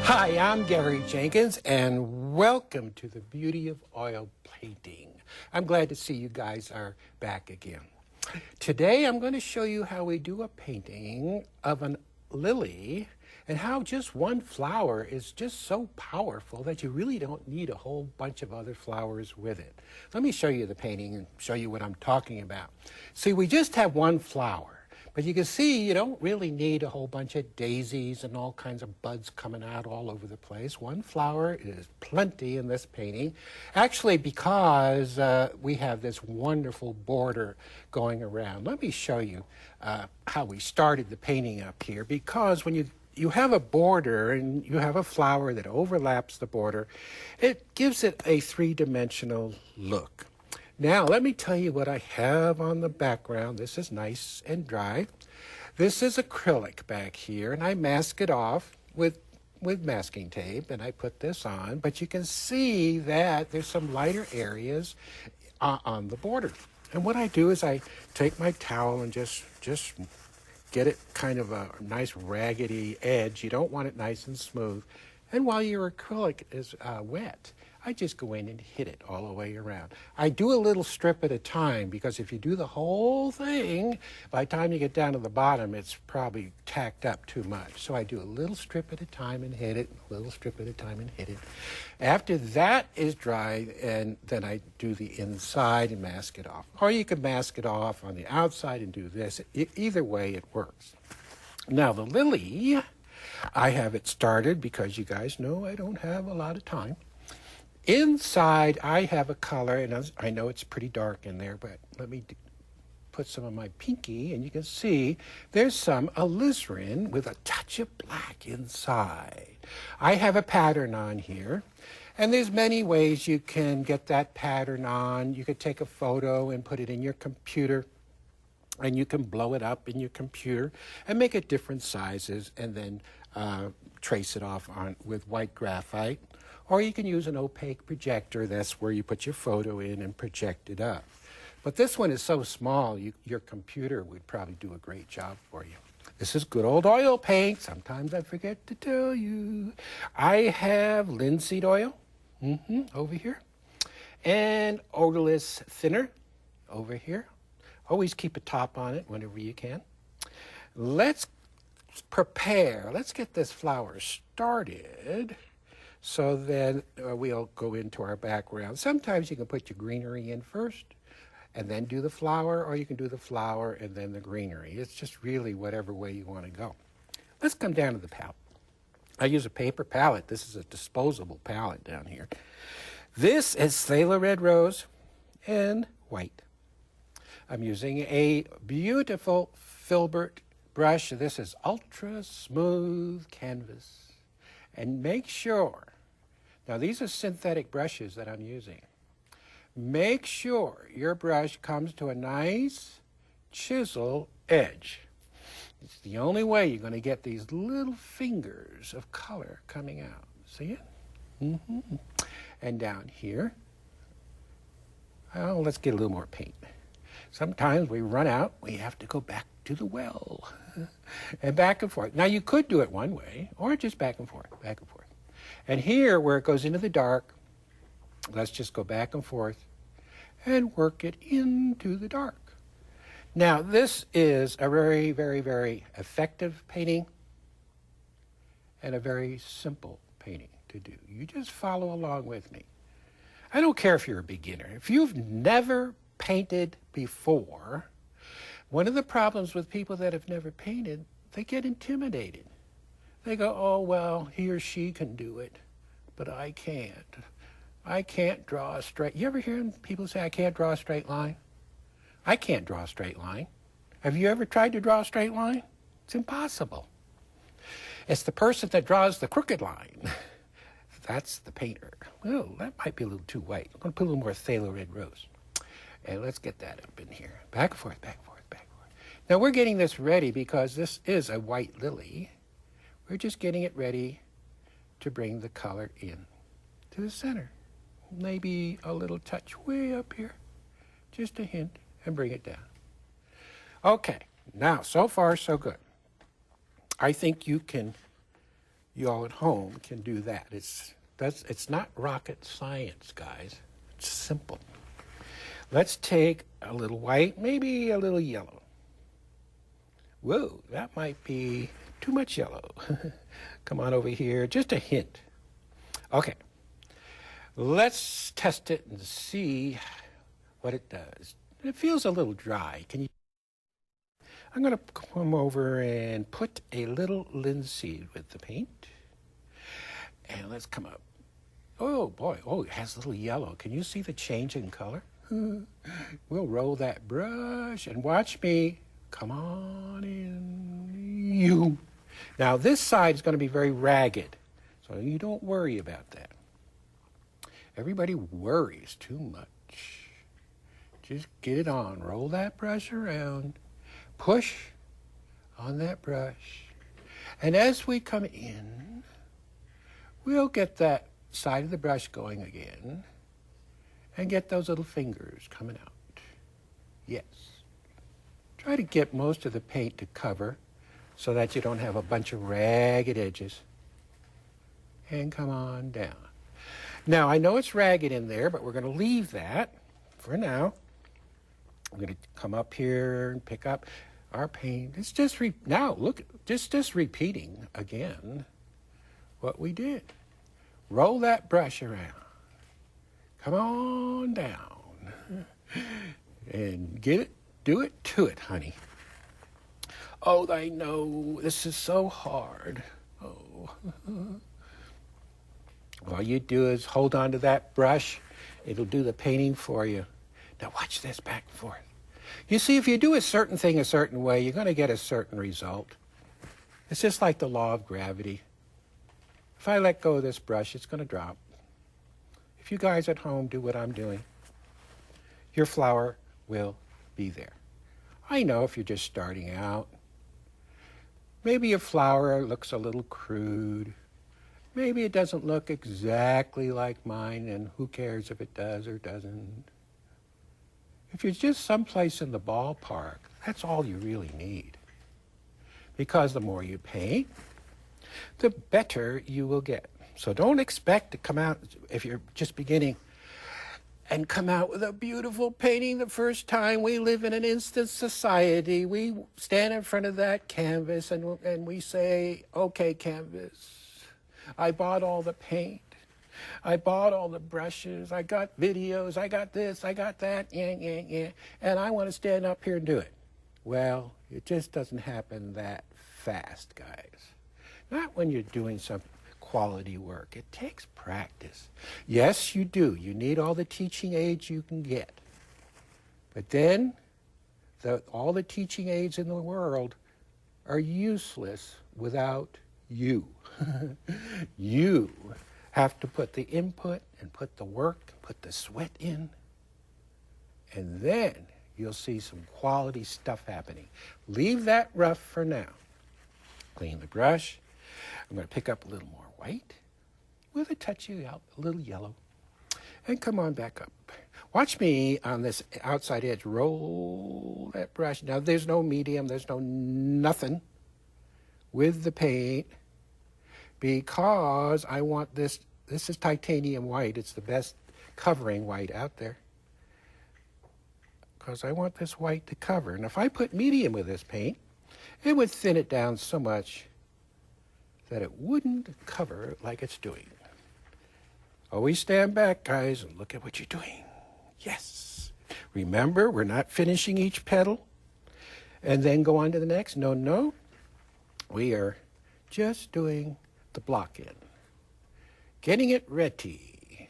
Hi, I'm Gary Jenkins, and welcome to the Beauty of Oil Painting. I'm glad to see you guys are back again. Today I'm going to show you how we do a painting of a lily and how just one flower is just so powerful that you really don't need a whole bunch of other flowers with it. Let me show you the painting and show you what I'm talking about. See, we just have one flower. But you can see you don't really need a whole bunch of daisies and all kinds of buds coming out all over the place. One flower is plenty in this painting, actually because we have this wonderful border going around. Let me show you how we started the painting up here, because when you have a border and you have a flower that overlaps the border, it gives it a three-dimensional look. Now, let me tell you what I have on the background. This is nice and dry. This is acrylic back here, and I mask it off with masking tape, and I put this on. But you can see that there's some lighter areas on the border. And what I do is I take my towel and just get it kind of a nice raggedy edge. You don't want it nice and smooth. And while your acrylic is wet, I just go in and hit it all the way around. I do a little strip at a time, because if you do the whole thing, by the time you get down to the bottom, it's probably tacked up too much. So I do a little strip at a time and hit it, a little strip at a time and hit it. After that is dry, and then I do the inside and mask it off. Or you can mask it off on the outside and do this. Either way, it works. Now, the lily, I have it started because you guys know I don't have a lot of time. Inside, I have a color, and I know it's pretty dark in there, but let me put some of my pinky, and you can see there's some alizarin with a touch of black inside. I have a pattern on here, and there's many ways you can get that pattern on. You could take a photo and put it in your computer, and you can blow it up in your computer and make it different sizes, and then trace it off with white graphite. Or you can use an opaque projector. That's where you put your photo in and project it up. But this one is so small, your computer would probably do a great job for you. This is good old oil paint. Sometimes I forget to tell you. I have linseed oil over here, and odorless thinner over here. Always keep a top on it whenever you can. Let's prepare. Let's get this flower started. So then we'll go into our background. Sometimes you can put your greenery in first and then do the flower, or you can do the flower and then the greenery. It's just really whatever way you want to go. Let's come down to the palette. I use a paper palette. This is a disposable palette down here. This is Phthalo Red Rose and white. I'm using a beautiful filbert brush. This is ultra smooth canvas. And make sure, now these are synthetic brushes that I'm using. Make sure your brush comes to a nice chisel edge. It's the only way you're going to get these little fingers of color coming out. See it? And down here, oh, let's get a little more paint. Sometimes we run out, we have to go back to the well and back and forth. Now you could do it one way, or just back and forth, back and forth. And here, where it goes into the dark, let's just go back and forth and work it into the dark. Now this is a very, very, very effective painting and a very simple painting to do. You just follow along with me. I don't care if you're a beginner. If you've never painted before, one of the problems with people that have never painted, they get intimidated. They go, oh, well, he or she can do it, but I can't. I can't draw a straight. You ever hear people say, I can't draw a straight line? I can't draw a straight line. Have you ever tried to draw a straight line? It's impossible. It's the person that draws the crooked line. That's the painter. Well, that might be a little too white. I'm going to put a little more phthalo red rose. And let's get that up in here. Back and forth, back and forth, back and forth. Now we're getting this ready because this is a white lily. We're just getting it ready to bring the color in to the center. Maybe a little touch way up here. Just a hint, and bring it down. Okay, now so far so good. I think you all at home can do that. It's not rocket science, guys. It's simple. Let's take a little white, maybe a little yellow. Whoa, that might be too much yellow. Come on over here, just a hint. Okay, let's test it and see what it does. It feels a little dry. I'm going to come over and put a little linseed with the paint. And let's come up. Oh, boy. Oh, it has a little yellow. Can you see the change in color? We'll roll that brush and watch me. Come on in. Now, this side is going to be very ragged, so you don't worry about that. Everybody worries too much. Just get it on. Roll that brush around. Push on that brush. And as we come in, we'll get that side of the brush going again and get those little fingers coming out. Yes. Try to get most of the paint to cover so that you don't have a bunch of ragged edges. And come on down. Now, I know it's ragged in there, but we're going to leave that for now. I'm going to come up here and pick up our paint. It's just now look, just repeating again what we did. Roll that brush around. Come on down. And get it, do it to it, honey. Oh, I know, this is so hard. Oh. All you do is hold on to that brush. It'll do the painting for you. Now watch this back and forth. You see, if you do a certain thing a certain way, you're going to get a certain result. It's just like the law of gravity. If I let go of this brush, it's going to drop. If you guys at home do what I'm doing, your flower will be there. I know if you're just starting out, maybe your flower looks a little crude. Maybe it doesn't look exactly like mine, and who cares if it does or doesn't. If you're just someplace in the ballpark, that's all you really need. Because the more you paint, the better you will get. So don't expect to come out, if you're just beginning, and come out with a beautiful painting the first time. We live in an instant society. We stand in front of that canvas and we say, okay, canvas, I bought all the paint. I bought all the brushes. I got videos. I got this. I got that. Yeah. And I want to stand up here and do it. Well, it just doesn't happen that fast, guys. Not when you're doing some quality work. It takes practice. Yes, you do. You need all the teaching aids you can get. But then, all the teaching aids in the world are useless without you. You have to put the input and put the work and put the sweat in, and then you'll see some quality stuff happening. Leave that rough for now. Clean the brush. I'm going to pick up a little more white with a touch of a little yellow, and come on back up. Watch me on this outside edge. Roll that brush. Now, there's no medium. There's no nothing with the paint, because I want this. This is titanium white. It's the best covering white out there, because I want this white to cover. And if I put medium with this paint, it would thin it down so much that it wouldn't cover like it's doing. Always stand back, guys, and look at what you're doing. Yes. Remember, we're not finishing each petal and then go on to the next. No. We are just doing the block in, getting it ready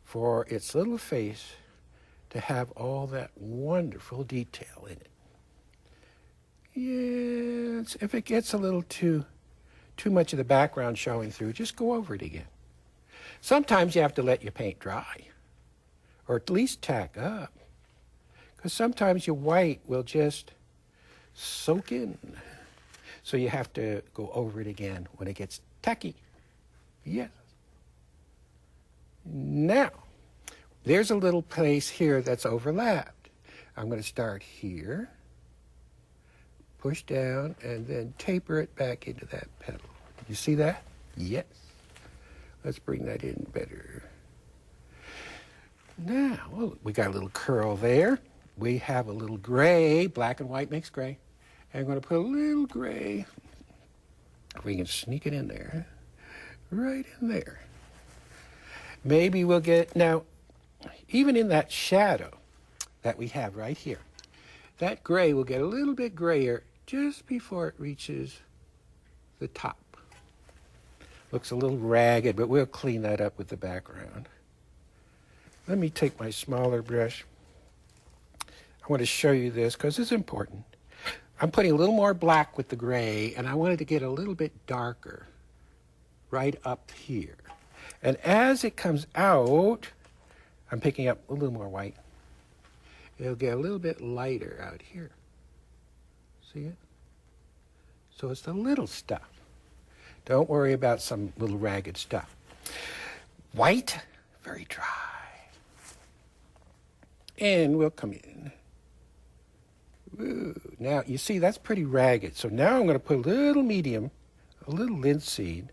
for its little face to have all that wonderful detail in it. Yes, if it gets a little too too much of the background showing through, just go over it again. Sometimes you have to let your paint dry, or at least tack up, because sometimes your white will just soak in. So you have to go over it again when it gets tacky. Yes. Now, there's a little place here that's overlapped. I'm going to start here, push down, and then taper it back into that petal. You see that? Yes. Let's bring that in better. Now, well, we got a little curl there. We have a little gray. Black and white makes gray. And I'm going to put a little gray. If we can sneak it in there. Right in there. Maybe we'll get, now, even in that shadow that we have right here, that gray will get a little bit grayer just before it reaches the top. Looks a little ragged, but we'll clean that up with the background. Let me take my smaller brush. I want to show you this because it's important. I'm putting a little more black with the gray, and I wanted to get a little bit darker right up here. And as it comes out, I'm picking up a little more white. It'll get a little bit lighter out here. See it? So it's the little stuff. Don't worry about some little ragged stuff. White, very dry. And we'll come in. Ooh, now, you see, that's pretty ragged. So now I'm going to put a little medium, a little linseed.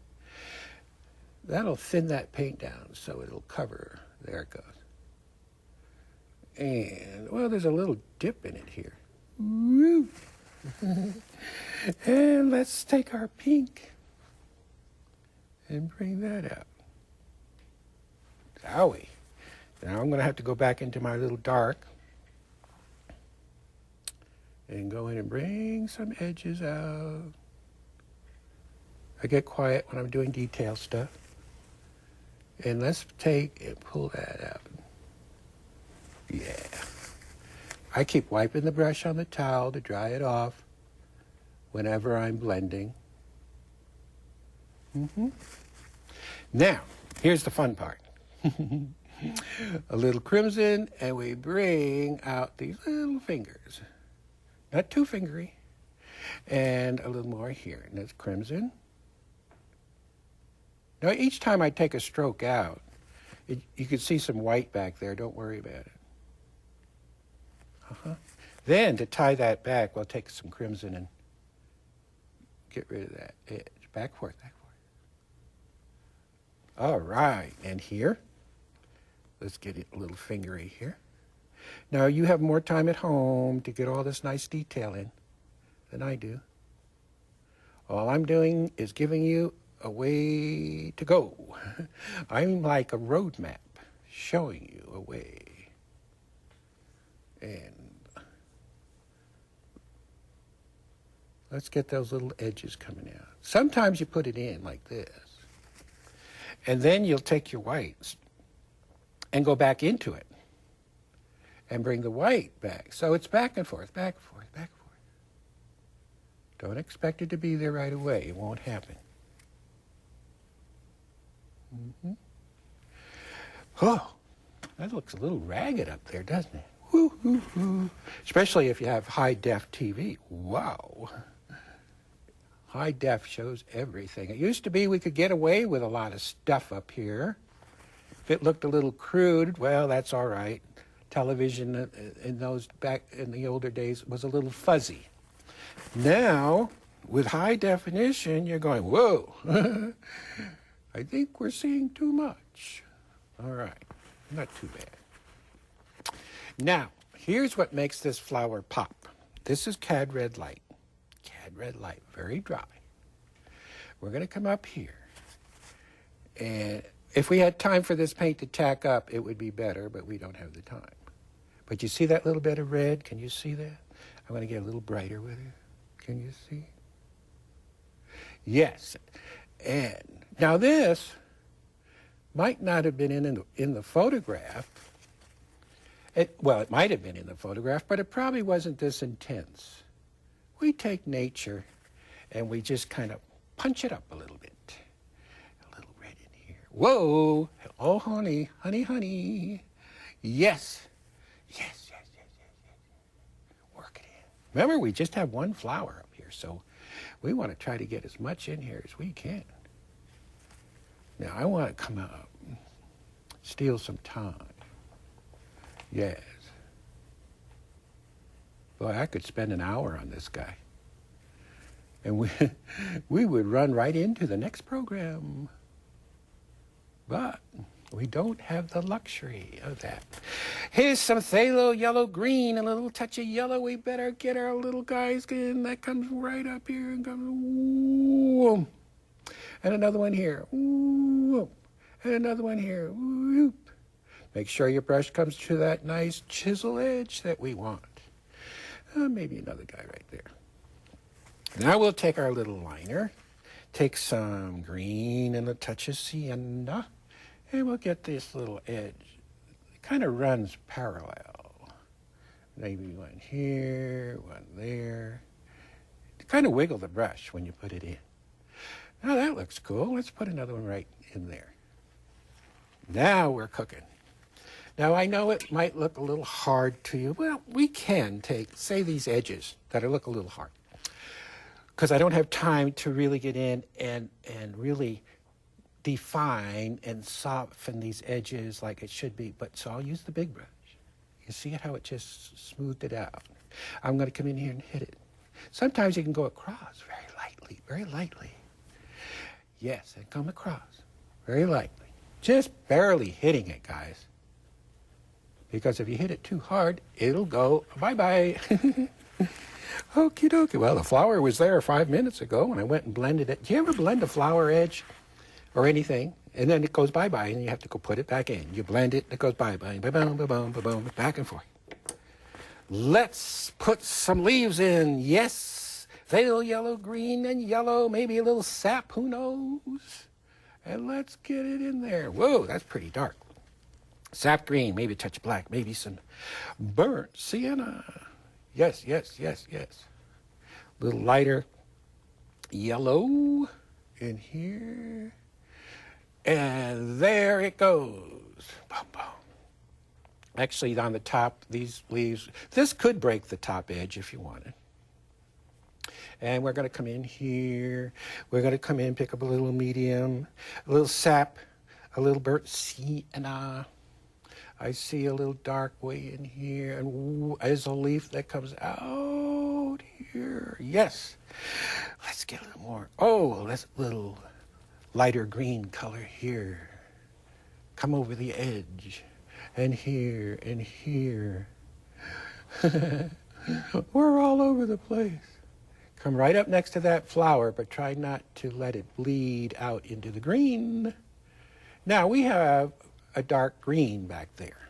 That'll thin that paint down so it'll cover. There it goes. And, well, there's a little dip in it here. Woo. And let's take our pink and bring that out. Zowie. Now I'm going to have to go back into my little dark and go in and bring some edges out. I get quiet when I'm doing detail stuff. And let's take and pull that out. Yeah. I keep wiping the brush on the towel to dry it off whenever I'm blending. Now, here's the fun part. A little crimson, and we bring out these little fingers. Not too fingery. And a little more here. And that's crimson. Now, each time I take a stroke out, you can see some white back there. Don't worry about it. Then, to tie that back, we'll take some crimson and get rid of that edge. Back forth, back forth. All right. And here, let's get it a little fingery here. Now, you have more time at home to get all this nice detail in than I do. All I'm doing is giving you a way to go. I'm like a road map showing you a way. And let's get those little edges coming out. Sometimes you put it in like this. And then you'll take your whites and go back into it and bring the white back. So it's back and forth, back and forth, back and forth. Don't expect it to be there right away. It won't happen. Oh, that looks a little ragged up there, doesn't it? Woo-hoo-hoo. Especially if you have high-def TV. Wow. High-def shows everything. It used to be we could get away with a lot of stuff up here. If it looked a little crude, well, that's all right. Television in those back in the older days was a little fuzzy. Now, with high definition, you're going, whoa. I think we're seeing too much. All right, not too bad. Now, here's what makes this flower pop. This is Cad Red Light. Cad Red Light, very dry. We're going to come up here. And if we had time for this paint to tack up, it would be better, but we don't have the time. But you see that little bit of red? Can you see that? I'm going to get a little brighter with it. Can you see? Yes. And now this might not have been in the photograph. Well, it might have been in the photograph, but it probably wasn't this intense. We take nature and we just kind of punch it up a little bit. A little red in here. Whoa! Oh, honey, honey, honey. Yes. Yes, yes, yes, yes, yes. Work it in. Remember, we just have one flower up here, so we want to try to get as much in here as we can. Now, I want to come up, steal some time. Yes. Boy, I could spend an hour on this guy. And we would run right into the next program. But we don't have the luxury of that. Here's some phthalo yellow green, and a little touch of yellow. We better get our little guys in. That comes right up here and comes. Whoom. And another one here. Whoop. And another one here. Whoop. Make sure your brush comes to that nice chisel edge that we want. Maybe another guy right there. Now we'll take our little liner, take some green and a touch of sienna, and we'll get this little edge. It kind of runs parallel. Maybe one here, one there. Kind of wiggle the brush when you put it in. Now that looks cool. Let's put another one right in there. Now we're cooking. Now I know it might look a little hard to you. Well, we can take, say, these edges that look a little hard, because I don't have time to really get in and really define and soften these edges like it should be. But so I'll use the big brush. You see how it just smoothed it out. I'm going to come in here and hit it. Sometimes you can go across very lightly, very lightly. Yes, and come across very lightly. Just barely hitting it, guys. Because if you hit it too hard, it'll go bye-bye. Okie dokie. Well, the flower was there 5 minutes ago when I went and blended it. Do you ever blend a flower edge or anything, and then it goes bye-bye, and you have to go put it back in? You blend it, and it goes bye-bye, ba-boom, ba-boom, ba-boom, back and forth. Let's put some leaves in. Yes, phthalo yellow, green, and yellow, maybe a little sap, who knows? And let's get it in there. Whoa, that's pretty dark. Sap green, maybe a touch of black, maybe some burnt sienna. Yes, yes, yes, yes. A little lighter yellow in here. And there it goes. Boom, boom. Actually, on the top, these leaves, this could break the top edge if you wanted. And we're going to come in here. We're going to come in, pick up a little medium, a little sap, a little burnt sienna. I see a little dark way in here, and there's a leaf that comes out here. Yes. Let's get a little more. Oh, let's a little lighter green color here. Come over the edge, and here, and here. We're all over the place. Come right up next to that flower, but try not to let it bleed out into the green. Now we have a dark green back there.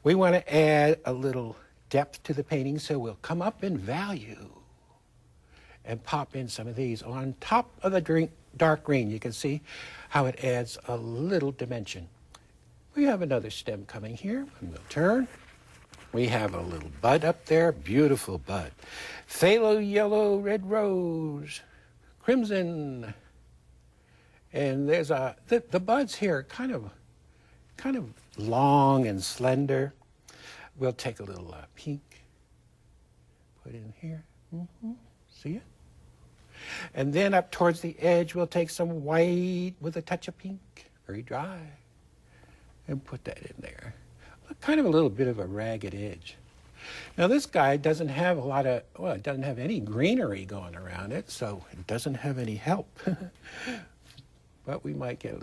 We want to add a little depth to the painting, so we'll come up in value and pop in some of these on top of the dark green. You can see how it adds a little dimension. We have another stem coming here, and we'll turn. We have a little bud up there, beautiful bud. Phthalo yellow, red rose, crimson. And there's the buds here kind of long and slender. We'll take a little pink, put in here. See it? And then up towards the edge, we'll take some white with a touch of pink, very dry, and put that in there. Kind of a little bit of a ragged edge. Now this guy doesn't have a lot of, well, it doesn't have any greenery going around it, so it doesn't have any help. But we might get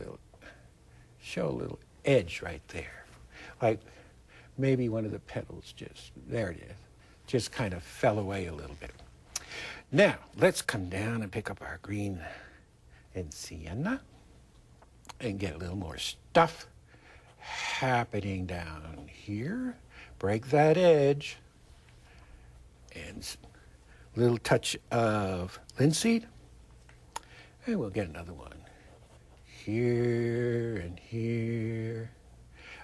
show a little edge right there. Like maybe one of the petals just, there it is, just kind of fell away a little bit. Now, let's come down and pick up our green and sienna and get a little more stuff happening down here. Break that edge. And a little touch of linseed. And we'll get another one. Here and here.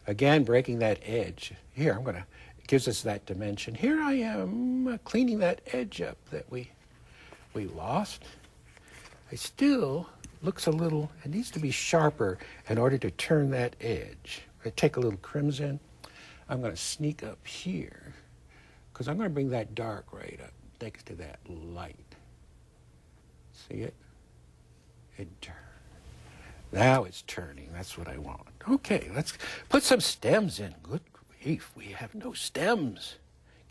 Again, breaking that edge. Here, it gives us that dimension. Here I am cleaning that edge up that we lost. it still looks a little, it needs to be sharper in order to turn that edge. I take a little crimson. I'm going to sneak up here because I'm going to bring that dark right up next to that light. See it? It turned. Now it's turning. That's what I want. Okay, let's put some stems in. Good grief, we have no stems.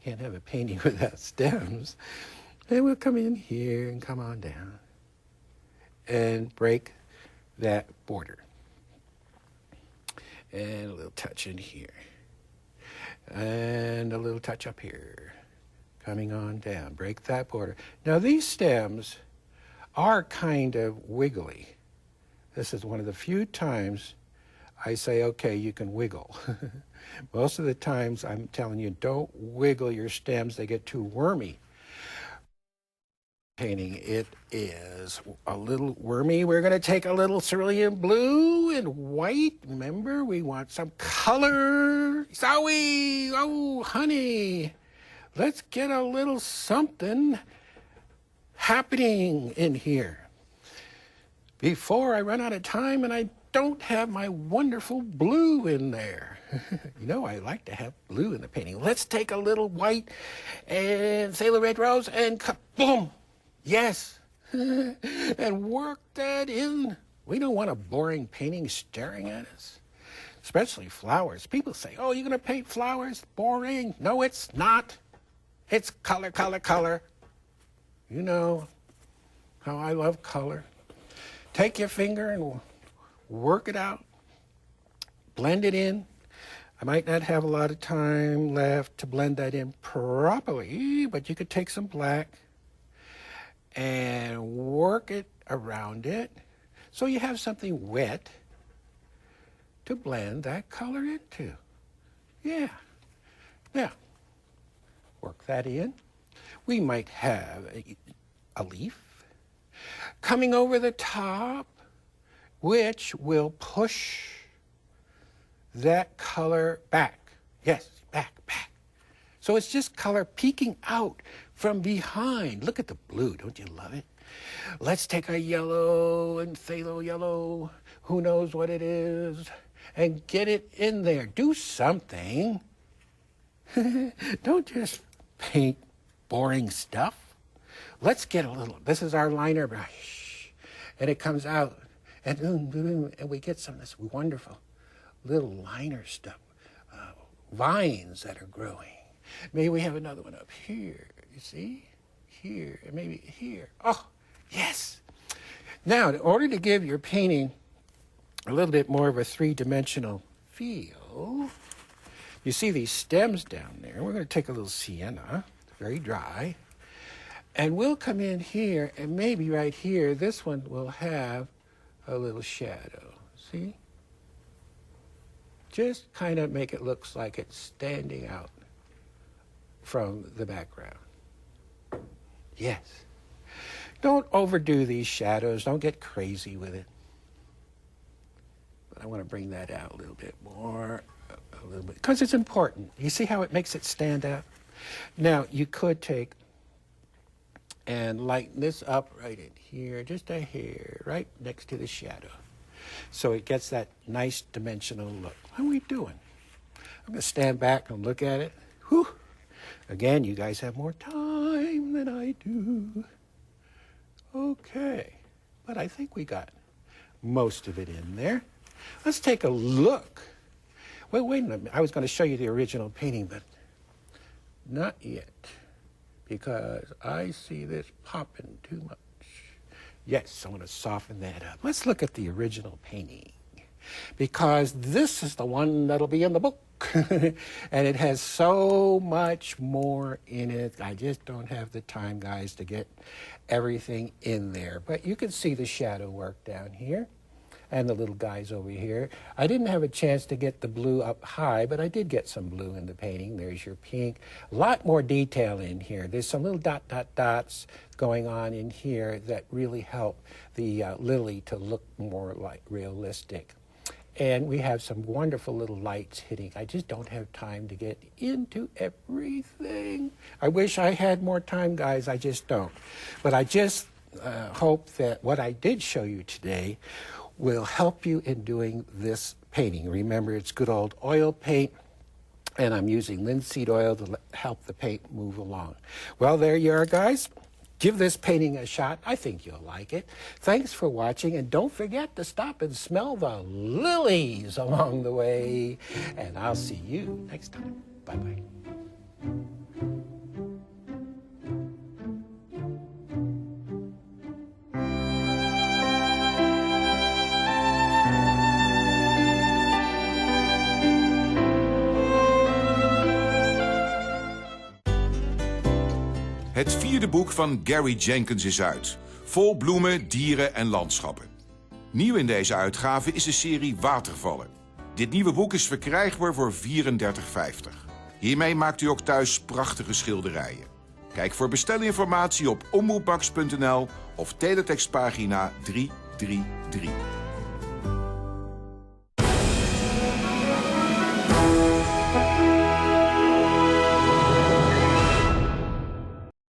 Can't have a painting without stems. And we'll come in here and come on down and break that border. And a little touch in here. And a little touch up here. Coming on down. Break that border. Now these stems are kind of wiggly. This is one of the few times I say, okay, you can wiggle. Most of the times I'm telling you, don't wiggle your stems. They get too wormy. Painting, it is a little wormy. We're going to take a little cerulean blue and white. Remember, we want some color. Zowie, oh, honey, let's get a little something happening in here before I run out of time and I don't have my wonderful blue in there. You know, I like to have blue in the painting. Let's take a little white and Sailor Red Rose and boom. Yes, and work that in. We don't want a boring painting staring at us, especially flowers. People say, oh, you're going to paint flowers? Boring. No, it's not. It's color, color, color. You know how I love color. Take your finger and work it out. Blend it in. I might not have a lot of time left to blend that in properly, but you could take some black and work it around it so you have something wet to blend that color into. Yeah. Now, work that in. We might have a leaf coming over the top, which will push that color back. Yes, back, back. So it's just color peeking out from behind. Look at the blue, don't you love it? Let's take a yellow and phthalo yellow, who knows what it is, and get it in there. Do something. Don't just paint boring stuff. Let's get a little, this is our liner brush, and it comes out, and we get some of this wonderful little liner stuff, vines that are growing. Maybe we have another one up here, you see? Here, and maybe here. Oh, yes. Now, in order to give your painting a little bit more of a three-dimensional feel, you see these stems down there. We're going to take a little sienna, very dry, and we'll come in here, and maybe right here, this one will have a little shadow. See? Just kind of make it look like it's standing out from the background. Yes. Don't overdo these shadows. Don't get crazy with it. But I want to bring that out a little bit more, a little bit, because it's important. You see how it makes it stand out? Now, you could take and lighten this up right in here, just a hair, right next to the shadow. So it gets that nice dimensional look. How are we doing? I'm going to stand back and look at it. Whew. Again, you guys have more time than I do. Okay. But I think we got most of it in there. Let's take a look. Well, wait a minute. I was going to show you the original painting, but not yet, because I see this popping too much. Yes, I want to soften that up. Let's look at the original painting, because this is the one that'll be in the book. And it has so much more in it. I just don't have the time, guys, to get everything in there. But you can see the shadow work down here and the little guys over here. I didn't have a chance to get the blue up high, but I did get some blue in the painting. There's your pink. A lot more detail in here. There's some little dots going on in here that really help the lily to look more like realistic. And we have some wonderful little lights hitting. I just don't have time to get into everything. I wish I had more time, guys. I just don't. But I just hope that what I did show you today will help you in doing this painting. Remember, it's good old oil paint, and I'm using linseed oil to help the paint move along. Well, there you are, guys. Give this painting a shot. I think you'll like it. Thanks for watching, and don't forget to stop and smell the lilies along the way. And I'll see you next time. Bye-bye. Het vierde boek van Gary Jenkins is uit. Vol bloemen, dieren en landschappen. Nieuw in deze uitgave is de serie Watervallen. Dit nieuwe boek is verkrijgbaar voor $34,50. Hiermee maakt u ook thuis prachtige schilderijen. Kijk voor bestelinformatie op omroepmax.nl of teletextpagina 333.